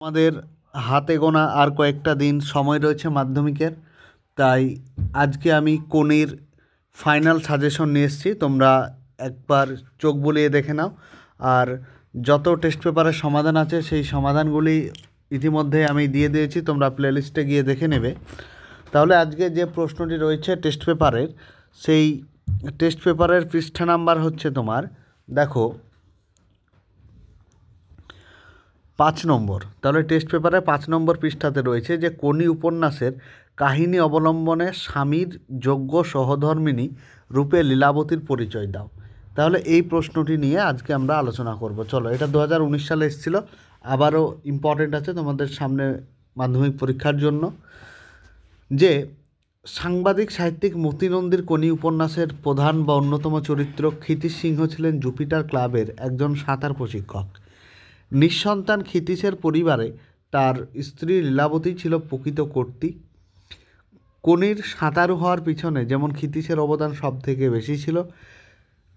আমাদের হাতে গোনা আর কয়েকটা দিন সময় রয়েছে মাধ্যমিকের, তাই আজকে আমি কোনির ফাইনাল সাজেশন নিয়ে এসেছি। তোমরা একবার চোখ বুলিয়ে দেখে নাও। আর যত টেস্ট পেপারের সমাধান আছে সেই সমাধানগুলি ইতিমধ্যে আমি দিয়ে দিয়েছি, তোমরা প্লেলিস্টে গিয়ে দেখে নেবে। তাহলে আজকে যে প্রশ্নটি রয়েছে টেস্ট পেপারের, সেই টেস্ট পেপারের পৃষ্ঠা নাম্বার হচ্ছে তোমার, দেখো, 5 নম্বর। তাহলে টেস্ট পেপারে 5 নম্বর পৃষ্ঠাতে রয়েছে যে কোনি উপন্যাসের কাহিনী অবলম্বনে স্বামীর যোগ্য সহধর্মিণী রূপে লীলাবতীর পরিচয় দাও। তাহলে এই প্রশ্নটি নিয়ে আজকে আমরা আলোচনা করব। চলো, এটা 2019 সালে এসেছিল, আবারও ইম্পর্টেন্ট আছে তোমাদের সামনে মাধ্যমিক পরীক্ষার জন্য। যে সাংবাদিক সাহিত্যিক মতি নন্দীর কোনি উপন্যাসের প্রধান বা অন্যতম চরিত্র ক্ষিতীশ সিংহ ছিলেন জুপিটার ক্লাবের একজন সাঁতার প্রশিক্ষক। নিঃসন্তান ক্ষিতীশের পরিবারে তার স্ত্রী লীলাবতী ছিল প্রকৃত কর্ত্রী। কোনির সাঁতারু হওয়ার পিছনে যেমন ক্ষিতীশের অবদান সব থেকে বেশি ছিল,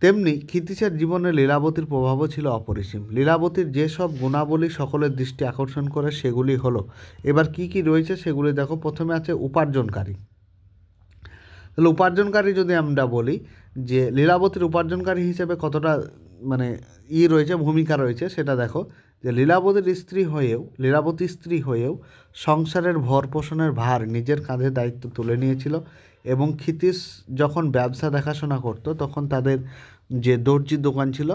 তেমনি ক্ষিতীশের জীবনে লীলাবতীর প্রভাবও ছিল অপরিসীম। লীলাবতীর যেসব গুণাবলী সকলের দৃষ্টি আকর্ষণ করে সেগুলি হলো, এবার কি কি রয়েছে সেগুলি দেখো। প্রথমে আছে উপার্জনকারী। তাহলে উপার্জনকারী যদি আমরা বলি যে লীলাবতীর উপার্জনকারী হিসেবে কতটা রয়েছে, ভূমিকা রয়েছে, সেটা দেখো। যে লীলাবতী স্ত্রী হয়েও সংসারের ভর পোষণের ভার নিজের কাঁধে দায়িত্ব তুলে নিয়েছিল। এবং ক্ষিতীশ যখন ব্যবসা দেখাশোনা করতো তখন তাদের যে দর্জির দোকান ছিল,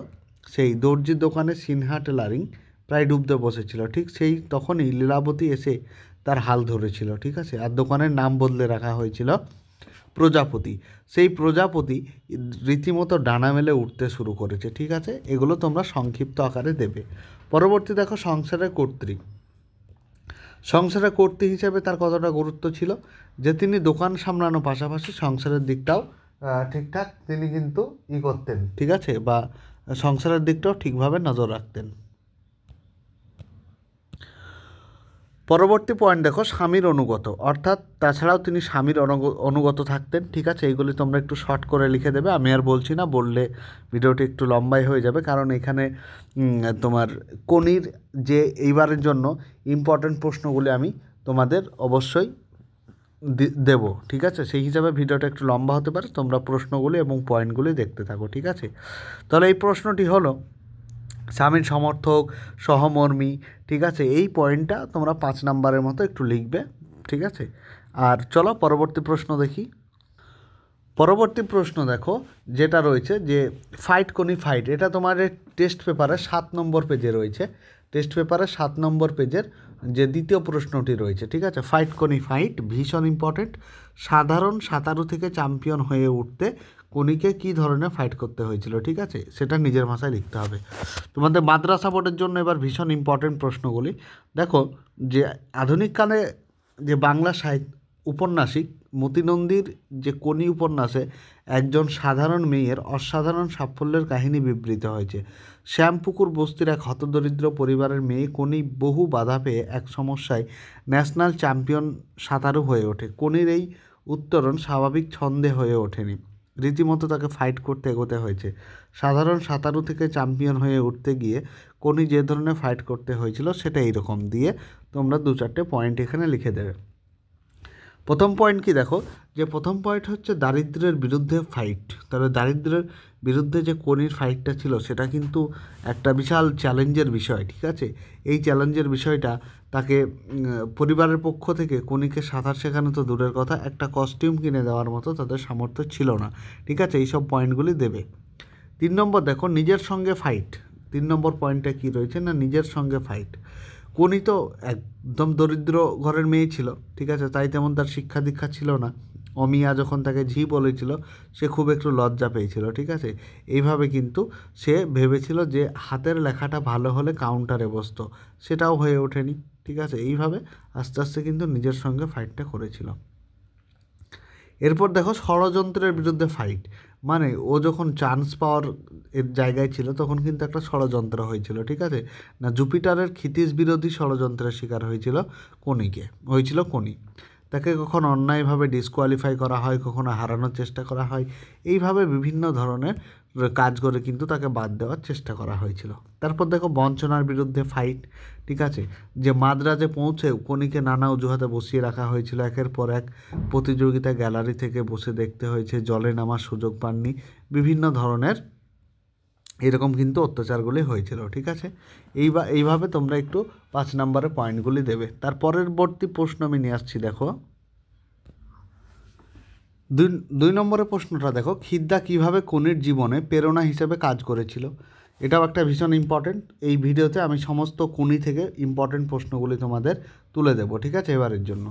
সেই দর্জির দোকানে সিনহা টেলারিং প্রায় ডুবতে বসেছিল। ঠিক সেই তখনই লীলাবতী এসে তার হাল ধরেছিল, ঠিক আছে। আর দোকানের নাম বদলে রাখা হয়েছিল প্রজাপতি। সেই প্রজাপতি রীতিমতো ডানা মেলে উঠতে শুরু করেছে, ঠিক আছে। এগুলো তোমরা সংক্ষিপ্ত আকারে দেবে। পরবর্তী দেখো সংসারের কর্ত্রী। সংসারের কর্ত্রী হিসেবে তার কতটা গুরুত্ব ছিল, যে তিনি দোকান সামলানোর পাশাপাশি সংসারের দিকটাও ঠিকঠাক তিনি কিন্তু করতেন, ঠিক আছে, বা সংসারের দিকটাও ঠিকভাবে নজর রাখতেন। পরবর্তী পয়েন্ট দেখো স্বামীর অনুগত, অর্থাৎ তাছাড়াও তিনি স্বামীর অনুগত থাকতেন, ঠিক আছে। এইগুলি তোমরা একটু শর্ট করে লিখে দেবে, আমি আর বলছি না, বললে ভিডিওটি একটু লম্বাই হয়ে যাবে। কারণ এখানে তোমার কোনির যে এইবারের জন্য ইম্পর্ট্যান্ট প্রশ্নগুলি আমি তোমাদের অবশ্যই দেব, ঠিক আছে। সেই হিসাবে ভিডিওটা একটু লম্বা হতে পারে, তোমরা প্রশ্নগুলি এবং পয়েন্টগুলি দেখতে থাকো, ঠিক আছে। তাহলে এই প্রশ্নটি হলো স্বামীর সমর্থক, সহমর্মী, ঠিক আছে। এই পয়েন্টটা তোমরা 5 নাম্বারের মতো একটু লিখবে, ঠিক আছে। আর চলো পরবর্তী প্রশ্ন দেখি। পরবর্তী প্রশ্ন দেখো যেটা রয়েছে যে ফাইট কোনি ফাইট, এটা তোমার টেস্ট পেপারে 7 নম্বর পেজে রয়েছে। টেস্ট পেপারে 7 নম্বর পেজের যে দ্বিতীয় প্রশ্নটি রয়েছে, ঠিক আছে। ফাইট কোনি ফাইট ভীষণ ইম্পর্টেন্ট। সাধারণ সাঁতারু থেকে চ্যাম্পিয়ন হয়ে উঠতে কোনিকে কী ধরনের ফাইট করতে হয়েছিল, ঠিক আছে, সেটা নিজের ভাষায় লিখতে হবে। তোমাদের মাদ্রাসা বোর্ডের জন্য এবার ভীষণ ইম্পর্টেন্ট প্রশ্নগুলি দেখো। যে আধুনিককালে যে বাংলা সাহিত্য উপন্যাসিক মতি নন্দীর যে কোনি উপন্যাসে একজন সাধারণ মেয়ের অসাধারণ সাফল্যের কাহিনী বিবৃত হয়েছে। শ্যামপুকুর বস্তির এক হতদরিদ্র পরিবারের মেয়ে কোনি বহু বাধা পেয়ে এক সমস্যায় ন্যাশনাল চ্যাম্পিয়ন সাঁতারু হয়ে ওঠে। কোনির এই উত্তরণ স্বাভাবিক ছন্দে হয়ে ওঠেনি, রীতিমতো তাকে ফাইট করতে এগোতে হয়েছে। সাধারণ সাঁতারু থেকে চ্যাম্পিয়ন হয়ে উঠতে গিয়ে কোনি যে ধরনের ফাইট করতে হয়েছিল সেটা এইরকম দিয়ে তোমরা 2-4টে পয়েন্ট এখানে লিখে দেবে। প্রথম পয়েন্ট কি দেখো, যে প্রথম পয়েন্ট হচ্ছে দারিদ্র্যের বিরুদ্ধে ফাইট। তাহলে দারিদ্র্যের বিরুদ্ধে যে কোনির ফাইটটা ছিল সেটা কিন্তু একটা বিশাল চ্যালেঞ্জের বিষয়, ঠিক আছে। এই চ্যালেঞ্জের বিষয়টা তাকে পরিবারের পক্ষ থেকে কোনিকে সাঁতার শেখানো তো দূরের কথা, একটা কস্টিউম কিনে দেওয়ার মতো তাদের সামর্থ্য ছিল না, ঠিক আছে। এইসব পয়েন্টগুলি দেবে। 3 নম্বর দেখো নিজের সঙ্গে ফাইট। 3 নম্বর পয়েন্টটা কী রয়েছে না, নিজের সঙ্গে ফাইট। কোনি তো একদম দরিদ্র ঘরের মেয়ে ছিল, ঠিক আছে, তাই তেমন তার শিক্ষা দীক্ষা ছিল না। অমিয়া যখন তাকে ঝি বলেছিল সে খুব একটু লজ্জা পেয়েছিল, ঠিক আছে। এইভাবে কিন্তু সে ভেবেছিল যে হাতের লেখাটা ভালো হলে কাউন্টারে বসতো, সেটাও হয়ে ওঠেনি, ঠিক আছে। এইভাবে আস্তে আস্তে কিন্তু নিজের সঙ্গে ফাইটটা করেছিল। এরপর দেখো ষড়যন্ত্রের বিরুদ্ধে ফাইট, মানে ও যখন চান্স পাওয়ার এর জায়গায় ছিল তখন কিন্তু একটা ষড়যন্ত্র হয়েছিল, ঠিক আছে। না জুপিটারের ক্ষিতীশ বিরোধী ষড়যন্ত্রের শিকার হয়েছিল কোনি। তাকে কখনো অন্যায়ভাবে ডিসকোয়ালিফাই করা হয়, কখনো হারানোর চেষ্টা করা হয়। এইভাবে বিভিন্ন ধরনের কাজ করে কিন্তু তাকে বাদ দেওয়ার চেষ্টা করা হয়েছিল। তারপর দেখো বঞ্চনার বিরুদ্ধে ফাইট, ঠিক আছে, যে মাদ্রাজে পৌঁছেও কোনিকে নানা অজুহাতে বসিয়ে রাখা হয়েছিল। একের পর এক প্রতিযোগিতা গ্যালারি থেকে বসে দেখতে হয়েছে, জলে নামার সুযোগ পাননি, বিভিন্ন ধরনের এরকম কিন্তু অত্যাচারগুলি হয়েছিল, ঠিক আছে। এইভাবে তোমরা একটু 5 নম্বরের পয়েন্টগুলি দেবে। তার পরবর্তী প্রশ্ন আমি নিয়ে আসছি, দেখো 2 নম্বরের প্রশ্নটা দেখো, খিদ্দা কিভাবে কোনির জীবনে প্রেরণা হিসেবে কাজ করেছিল। এটাও একটা ভীষণ ইম্পর্টেন্ট। এই ভিডিওতে আমি সমস্ত কোনি থেকে ইম্পর্টেন্ট প্রশ্নগুলি তোমাদের তুলে দেবো, ঠিক আছে। এবারের জন্য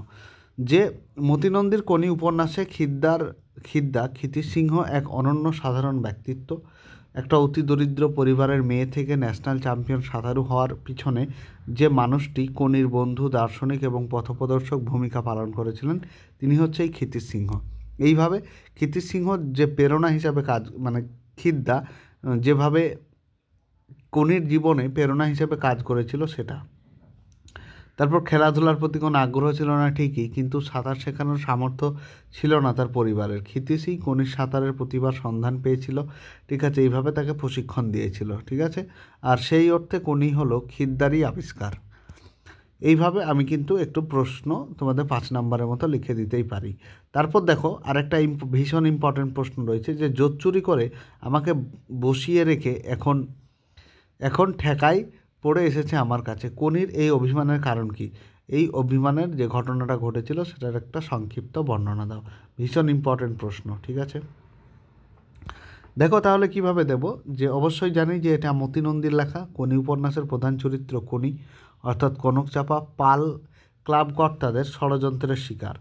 যে মতিনন্দীর কোনি উপন্যাসে ক্ষিতির সিংহ এক অনন্য সাধারণ ব্যক্তিত্ব। একটা অতি দরিদ্র পরিবারের মেয়ে থেকে ন্যাশনাল চ্যাম্পিয়ন সাঁতারু হওয়ার পিছনে যে মানুষটি কোনির বন্ধু, দার্শনিক এবং পথপ্রদর্শক ভূমিকা পালন করেছিলেন, তিনি হচ্ছে এই ক্ষিতির সিংহ। এইভাবে ক্ষিতির সিংহ যে প্রেরণা হিসাবে কাজ, মানে খিদ্দা যেভাবে কোনির জীবনে প্রেরণা হিসেবে কাজ করেছিল সেটা। তারপর খেলাধুলার প্রতি কোনো আগ্রহ ছিল না ঠিকই, কিন্তু সাঁতার শেখানোর সামর্থ্য ছিল না তার পরিবারের। ক্ষিতির সিং কোনির সাঁতারের প্রতিভার সন্ধান পেয়েছিল, ঠিক আছে, এইভাবে তাকে প্রশিক্ষণ দিয়েছিল, ঠিক আছে। আর সেই অর্থে কোনি হলো খিদ্দারই আবিষ্কার। এইভাবে আমি কিন্তু একটু প্রশ্ন তোমাদের 5 নম্বরের মতো লিখে দিতেই পারি। তারপর দেখো আরেকটা ভীষণ ইম্পর্টেন্ট প্রশ্ন রয়েছে, যে জোর চুরি করে আমাকে বসিয়ে রেখে এখন ঠেকাই পড়ে এসেছে আমার কাছে। কোনির এই অভিমানের কারণ কি? এই অভিমানের যে ঘটনাটা ঘটেছিল সেটার একটা সংক্ষিপ্ত বর্ণনা দাও। ভীষণ ইম্পর্টেন্ট প্রশ্ন, ঠিক আছে। দেখো তাহলে কিভাবে দেব, যে অবশ্যই জানি যে এটা মতিনন্দীর লেখা। কোনি উপন্যাসের প্রধান চরিত্র কোনি, অর্থাৎ কনকচাপা পাল ক্লাব কর্তাদের ষড়যন্ত্রের শিকার।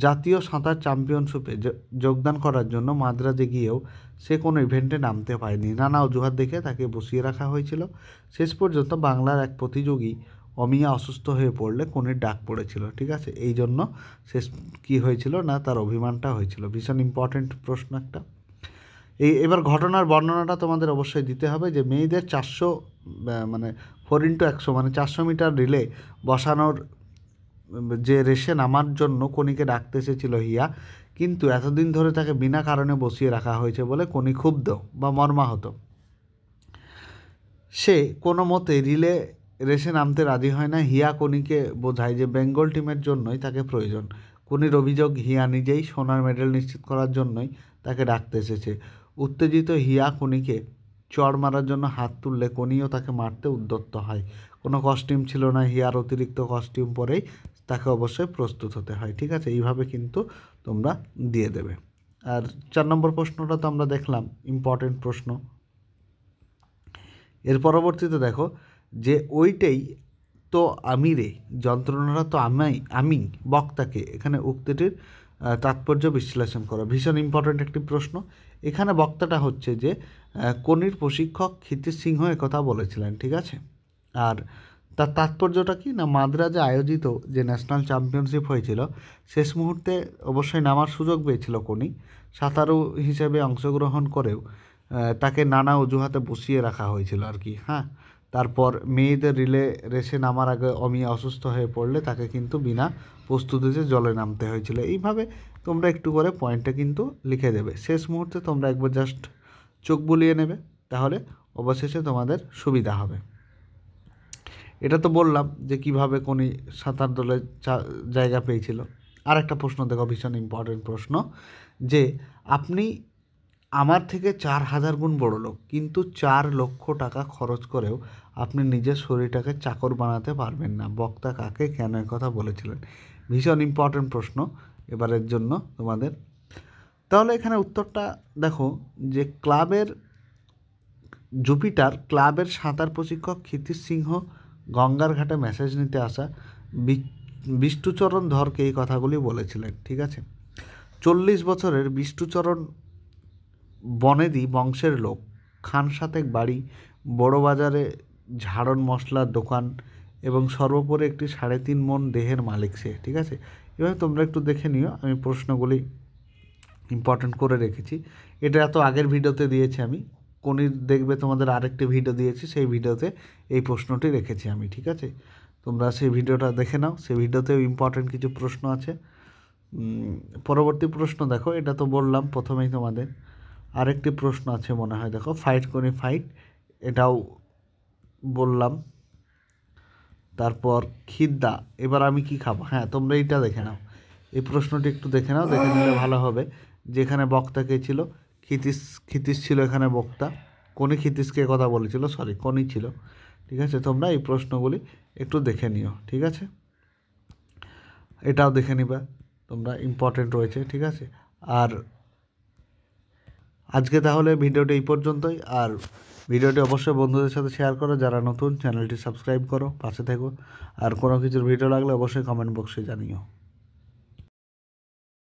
জাতীয় সাঁতার চ্যাম্পিয়নশিপে যোগদান করার জন্য মাদ্রাজে গিয়েও সে কোনো ইভেন্টে নামতে পারেনি। নানা অজুহাত দেখে তাকে বসিয়ে রাখা হয়েছিল। শেষ পর্যন্ত বাংলার এক প্রতিযোগী অমিয়া অসুস্থ হয়ে পড়লে কোনির ডাক পড়েছিল, ঠিক আছে। এই জন্য শেষ কী হয়েছিল না, তার অভিমানটা হয়েছিল। ভীষণ ইম্পর্টেন্ট প্রশ্ন একটা। এবার ঘটনার বর্ণনাটা তোমাদের অবশ্যই দিতে হবে, যে মেয়েদের 400 মানে 4x100 মানে 400 মিটার রিলে বসানোর যে রেসে নামার জন্য কোনিকে ডাকতে এসেছিল হিয়া, কিন্তু এতদিন ধরে তাকে বিনা কারণে বসিয়ে রাখা হয়েছে বলে কোনি ক্ষুব্ধ বা মর্মাহত। সে কোনো মতে রিলে রেসে নামতে রাজি হয় না। হিয়া কোনিকে বোঝায় যে বেঙ্গল টিমের জন্যই তাকে প্রয়োজন। কোনির অভিযোগ, হিয়া নিজেই সোনার মেডেল নিশ্চিত করার জন্যই তাকে ডাকতে এসেছে। উত্তেজিত হিয়া কোনিকে চড় মারার জন্য হাত তুললে কোনিও তাকে মারতে উদ্যত হয়। কোনো কস্টিউম ছিল না, হিয়ার অতিরিক্ত কস্টিউম পরেই তাকে অবশ্যই প্রস্তুত হতে হয়, ঠিক আছে। এইভাবে কিন্তু তোমরা দিয়ে দেবে। আর 4 নম্বর প্রশ্নটা তো আমরা দেখলাম, ইম্পর্টেন্ট প্রশ্ন। এর পরবর্তীতে দেখো, যে ওইটাই তো আমি রে, যন্ত্রণাটা তো আমি বক্তাকে, এখানে উক্তিটির তাৎপর্য বিশ্লেষণ করো। ভীষণ ইম্পর্ট্যান্ট একটি প্রশ্ন। এখানে বক্তাটা হচ্ছে যে কোনির প্রশিক্ষক ক্ষিতির সিংহ কথা বলেছিলেন, ঠিক আছে। আর তার তাৎপর্যটা কি না, মাদ্রাজে আয়োজিত যে ন্যাশনাল চ্যাম্পিয়নশিপ হয়েছিল শেষ মুহূর্তে অবশ্যই নামার সুযোগ পেয়েছিল কোনি। সাঁতারু হিসেবে অংশগ্রহণ করেও তাকে নানা অজুহাতে বসিয়ে রাখা হয়েছিল আর কি, হ্যাঁ। তারপর মেয়েদের রিলে রেসে নামার আগে অমিয়া অসুস্থ হয়ে পড়লে তাকে কিন্তু বিনা প্রস্তুতিতে জলে নামতে হয়েছিল। এইভাবে তোমরা একটু করে পয়েন্টটা কিন্তু লিখে দেবে। শেষ মুহূর্তে তোমরা একবার জাস্ট চোখ বুলিয়ে নেবে, তাহলে অবশেষে তোমাদের সুবিধা হবে। এটা তো বললাম যে কিভাবে কোনি সাঁতার দলে জায়গা পেয়েছিল। আর একটা প্রশ্ন দেখো, ভীষণ ইম্পর্টেন্ট প্রশ্ন, যে আপনি আমার থেকে 4000 গুণ বড় লোক, কিন্তু 4 লক্ষ টাকা খরচ করেও আপনি নিজের শরীরটাকে চাকর বানাতে পারবেন না। বক্তা কাকে কেন কথা বলেছিলেন? ভীষণ ইম্পর্টেন্ট প্রশ্ন এবারের জন্য তোমাদের। তাহলে এখানে উত্তরটা দেখো, যে জুপিটার ক্লাবের সাঁতার প্রশিক্ষক ক্ষিতির সিংহ গঙ্গার ঘাটে মেসেজ নিতে আসা বিষ্ণুচরণ ধরকে এই কথাগুলি বলেছিলেন, ঠিক আছে। 40 বছরের বিষ্ণুচরণ বনেদি বংশের লোক, খান সাতেক বাড়ি, বড় বাজারে ঝাড়ন মশলার দোকান এবং সর্বোপরি একটি 3.5 মণ দেহের মালিক সে, ঠিক আছে। এভাবে তোমরা একটু দেখে নিও, আমি প্রশ্নগুলি ইম্পর্টেন্ট করে রেখেছি। এটা এত আগের ভিডিওতে দিয়েছি আমি, কোনির দেখবে তোমাদের আরেকটি ভিডিও দিয়েছি, সেই ভিডিওতে এই প্রশ্নটি রেখেছি আমি, ঠিক আছে। তোমরা সেই ভিডিওটা দেখে নাও, সেই ভিডিওতেও ইম্পর্টেন্ট কিছু প্রশ্ন আছে। পরবর্তী প্রশ্ন দেখো, এটা তো বললাম প্রথমেই তোমাদের। আরেকটি প্রশ্ন আছে মনে হয়, দেখো ফাইট কোনি ফাইট, এটাও বললাম। তারপর খিদ্দা, এবার আমি কি খাবো, হ্যাঁ তোমরা এইটা দেখে নাও, এই প্রশ্নটি একটু দেখে নাও, দেখে নিলে ভালো হবে। যেখানে বক্তা কে ছিল, ক্ষিতিশ, ক্ষিতিশ ছিল এখানে বক্তা। কোনি ক্ষিতিশকে কথা বলেছিল, সরি কোনি ছিল। ঠিক আছে, তোমরা এই প্রশ্নগুলি একটু দেখে নিও, ঠিক আছে, এটাও দেখে নিবা তোমরা, ইম্পর্টেন্ট রয়েছে, ঠিক আছে। আর আজকে তাহলে ভিডিওটি এই পর্যন্তই। আর ভিডিওটি অবশ্যই বন্ধুদের সাথে শেয়ার করো, যারা নতুন চ্যানেলটি সাবস্ক্রাইব করো, পাশে থেকো। আর কোনো কিছুর ভিডিও লাগলে অবশ্যই কমেন্ট বক্সে জানিও।